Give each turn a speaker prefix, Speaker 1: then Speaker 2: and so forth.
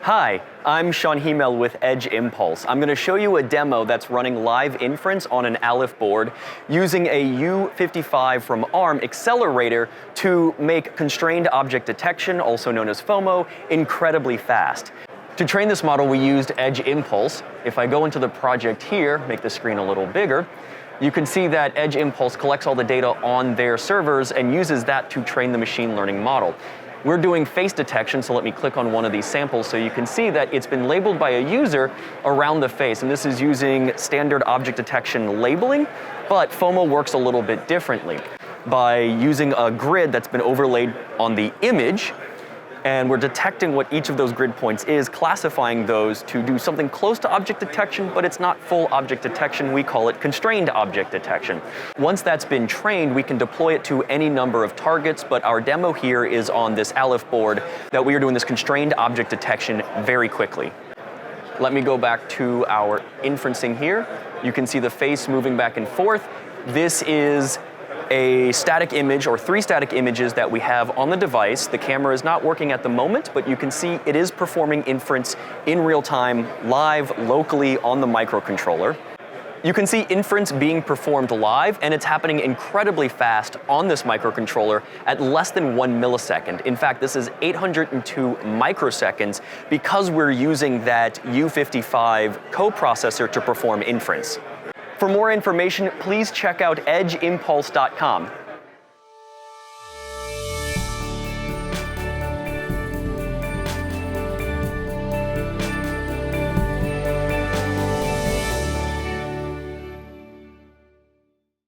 Speaker 1: Hi, I'm Shawn Hymel with Edge Impulse. I'm going to show you a demo that's running live inference on an Alif board using a U55 from Arm accelerator to make constrained object detection, also known as FOMO, incredibly fast. To train this model, we used Edge Impulse. If I go into the project here, make the screen a little bigger, you can see that Edge Impulse collects all the data on their servers and uses that to train the machine learning model. We're doing face detection, so let me click on one of these samples so you can see that it's been labeled by a user around the face, and this is using standard object detection labeling, but FOMO works a little bit differently. By using a grid that's been overlaid on the image, and we're detecting what each of those grid points is, classifying those to do something close to object detection, but it's not full object detection. We call it constrained object detection. Once that's been trained, we can deploy it to any number of targets, but our demo here is on this Alif board that we are doing this constrained object detection very quickly. Let me go back to our inferencing here. You can see the face moving back and forth. This is a static image or 3 static images that we have on the device. The camera is not working at the moment, but you can see it is performing inference in real time, live, locally on the microcontroller. You can see inference being performed live, and it's happening incredibly fast on this microcontroller at less than 1 millisecond. In fact, this is 802 microseconds because we're using that U55 coprocessor to perform inference. For more information, please check out edgeimpulse.com.